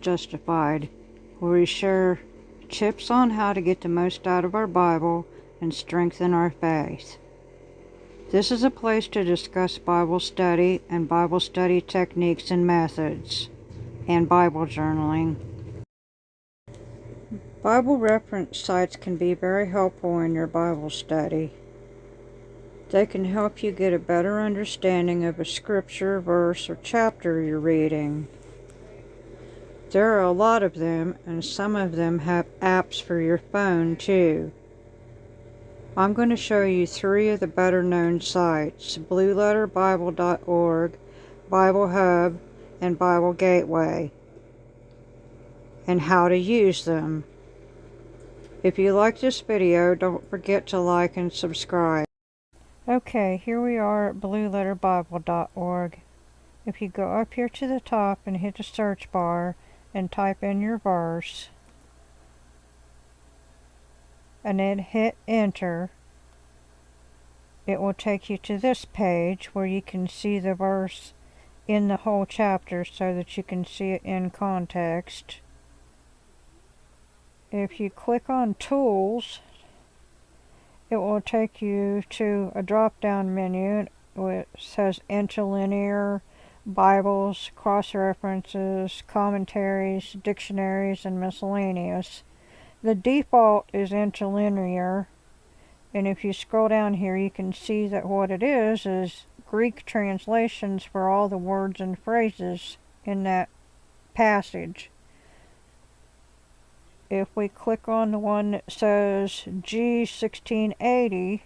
Justified, where we share tips on how to get the most out of our Bible and strengthen our faith. This is a place to discuss Bible study and Bible study techniques and methods, and Bible journaling. Bible reference sites can be very helpful in your Bible study. They can help you get a better understanding of a scripture, verse, or chapter you're reading. There are a lot of them, and some of them have apps for your phone too. I'm going to show you 3 of the better known sites: blueletterbible.org, Bible Hub, and Bible Gateway, and how to use them. If you like this video, don't forget to like and subscribe. Okay, here we are at blueletterbible.org. If you go up here to the top and hit the search bar and type in your verse, and then hit enter, it will take you to this page where you can see the verse in the whole chapter so that you can see it in context. If you click on Tools, it will take you to a drop-down menu which says Interlinear, Bibles, cross-references, commentaries, dictionaries, and miscellaneous. The default is interlinear, and if you scroll down here you can see that what it is Greek translations for all the words and phrases in that passage. If we click on the one that says G1680,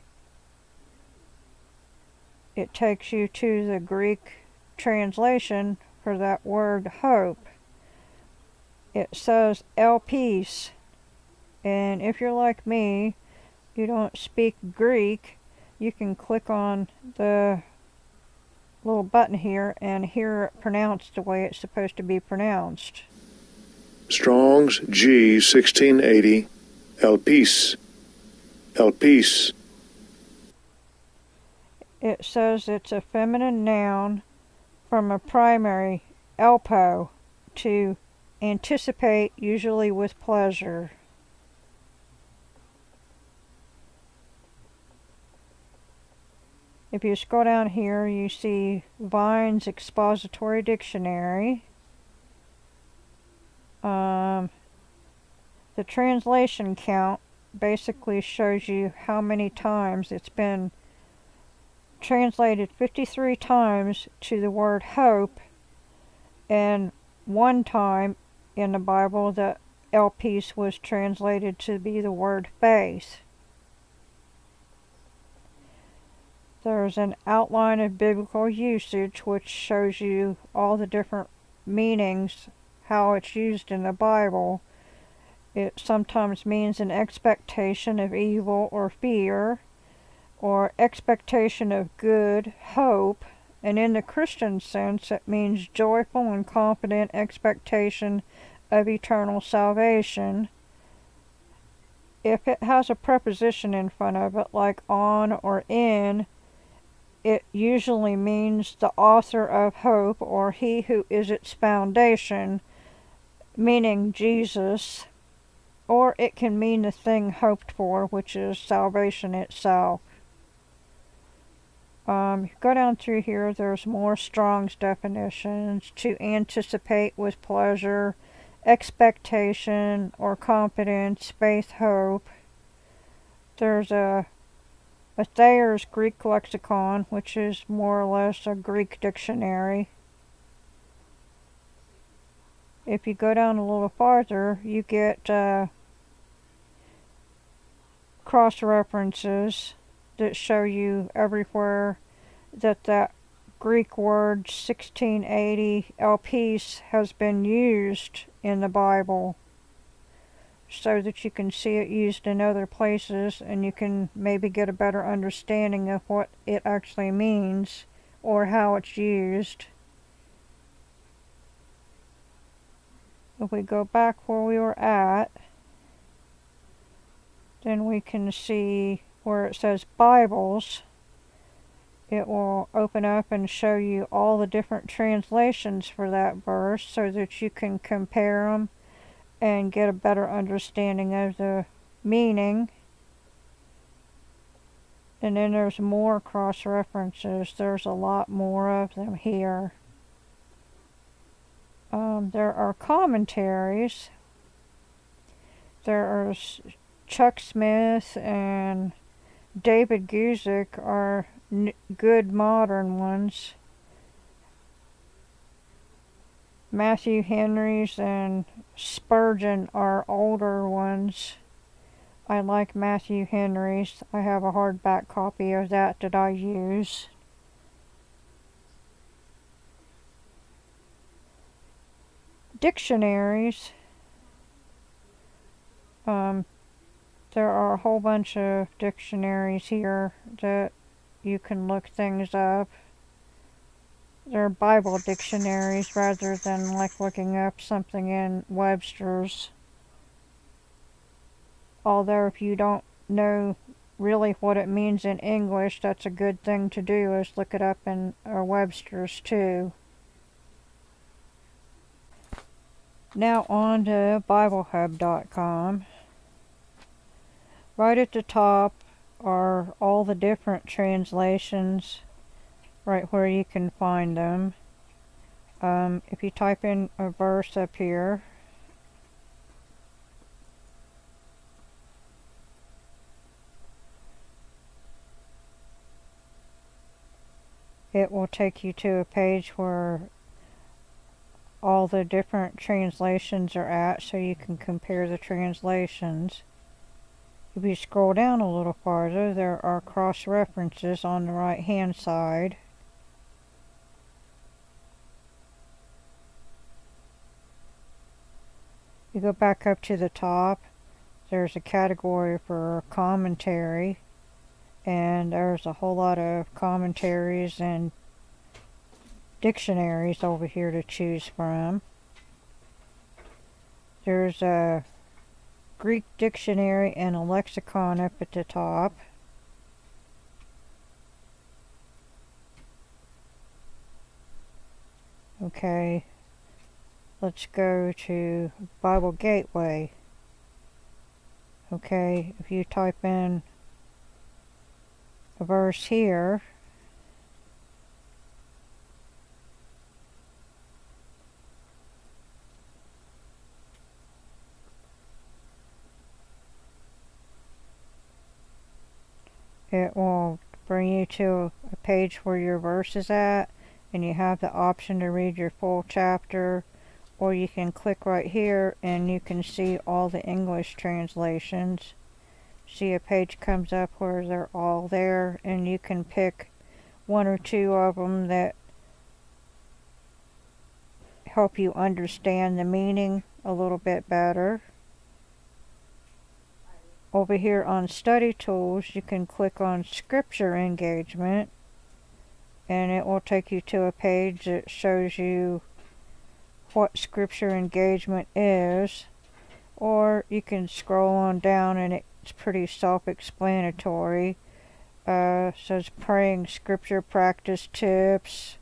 it takes you to the Greek translation for that word hope. It says elpis, and if you're like me, you don't speak Greek, you can click on the little button here and hear it pronounced the way it's supposed to be pronounced. Strong's G1680, elpis, elpis. It says it's a feminine noun from a primary, elpo, to anticipate, usually with pleasure. If you scroll down here, you see Vine's Expository Dictionary. The translation count basically shows you how many times it's been translated. 53 times to the word hope, and 1 time in the Bible the elpis was translated to be the word faith. There's an outline of biblical usage which shows you all the different meanings, how it's used in the Bible. It sometimes means an expectation of evil or fear, or expectation of good, hope, and in the Christian sense it means joyful and confident expectation of eternal salvation. If it has a preposition in front of it, like on or in, it usually means the author of hope, or he who is its foundation, meaning Jesus, or it can mean the thing hoped for, which is salvation itself. Go down through here, there's more Strong's definitions: to anticipate with pleasure, expectation or confidence, faith, hope. There's a Thayer's Greek lexicon, which is more or less a Greek dictionary. If you go down a little farther, you get cross-references that show you everywhere that that Greek word 1680 elpis has been used in the Bible, so that you can see it used in other places and you can maybe get a better understanding of what it actually means or how it's used. If we go back where we were at, then we can see where it says Bibles. it will open up and show you all the different translations for that verse so that you can compare them and get a better understanding of the meaning. And then there's more cross-references. There's a lot more of them here. There are commentaries. There are Chuck Smith and David Guzik are good modern ones. Matthew Henry's and Spurgeon are older ones. I like Matthew Henry's. I have a hardback copy of that I use. Dictionaries. There are a whole bunch of dictionaries here that you can look things up. They're Bible dictionaries rather than like looking up something in Webster's. Although if you don't know really what it means in English, that's a good thing to do, is look it up in Webster's too. Now on to BibleHub.com. Right at the top are all the different translations, right where you can find them. If you type in a verse up here, it will take you to a page where all the different translations are at, so you can compare the translations. If you scroll down a little farther, there are cross-references on the right-hand side. You go back up to the top, there's a category for commentary, and there's a whole lot of commentaries and dictionaries over here to choose from. There's a Greek dictionary and a lexicon up at the top. Okay, let's go to Bible Gateway. Okay, if you type in a verse here, it will bring you to a page where your verse is at, and you have the option to read your full chapter, or you can click right here and you can see all the English translations. See, a page comes up where they're all there, and you can pick one or two of them that help you understand the meaning a little bit better. Over here on Study Tools, you can click on Scripture Engagement, and it will take you to a page that shows you what Scripture Engagement is. Or you can scroll on down and it's pretty self-explanatory. Says Praying Scripture Practice Tips,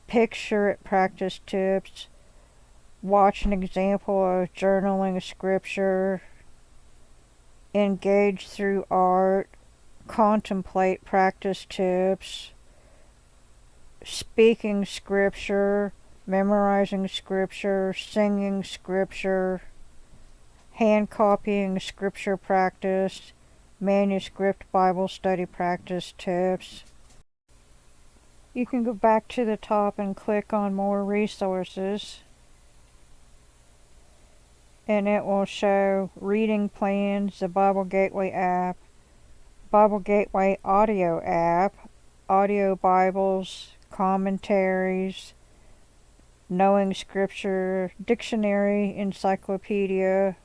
Picture It Practice Tips, Watch an Example of Journaling Scripture, Engage Through Art, Contemplate Practice Tips, Speaking Scripture, Memorizing Scripture, Singing Scripture, Hand Copying Scripture Practice, Manuscript Bible Study Practice Tips. You can go back to the top and click on More Resources, and it will show reading plans, the Bible Gateway app, Bible Gateway audio app, audio Bibles, commentaries, Knowing Scripture, dictionary, encyclopedia.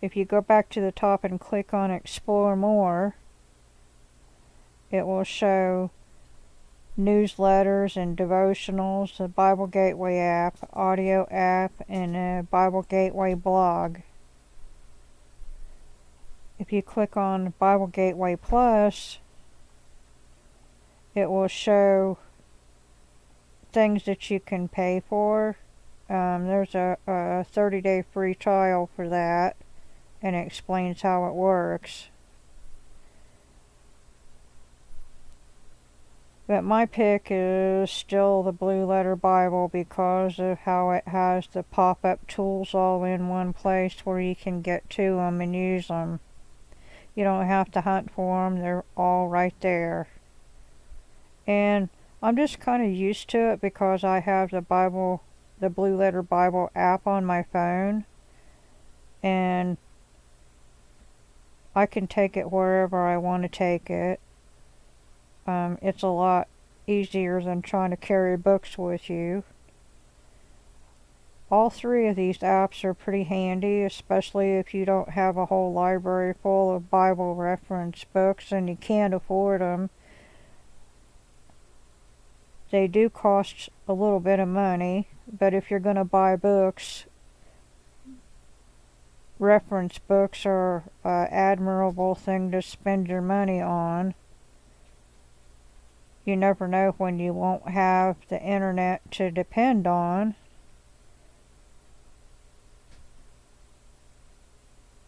If you go back to the top and click on Explore More, it will show newsletters and devotionals, the Bible Gateway app, audio app, and a Bible Gateway blog. if you click on Bible Gateway Plus, it will show things that you can pay for. There's a 30-day free trial for that, and it explains how it works. But my pick is still the Blue Letter Bible because of how it has the pop-up tools all in one place where you can get to them and use them. You don't have to hunt for them, they're all right there. And I'm just kind of used to it because I have the Blue Letter Bible app on my phone, and I can take it wherever I want to take it. It's a lot easier than trying to carry books with you. All three of these apps are pretty handy, especially if you don't have a whole library full of Bible reference books and you can't afford them. They do cost a little bit of money, but if you're going to buy books, reference books are an admirable thing to spend your money on. You never know when you won't have the internet to depend on.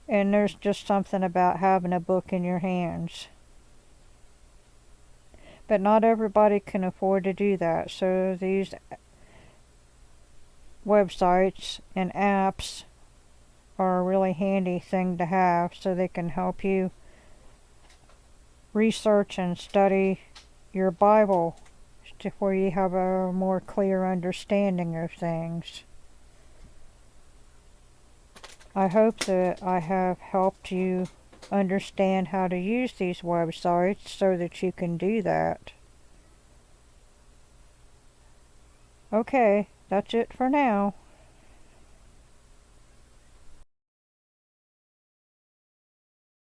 And there's just something about having a book in your hands. But not everybody can afford to do that, so these websites and apps are a really handy thing to have, so they can help you research and study your Bible to where you have a more clear understanding of things. I hope that I have helped you understand how to use these websites so that you can do that. Okay, that's it for now.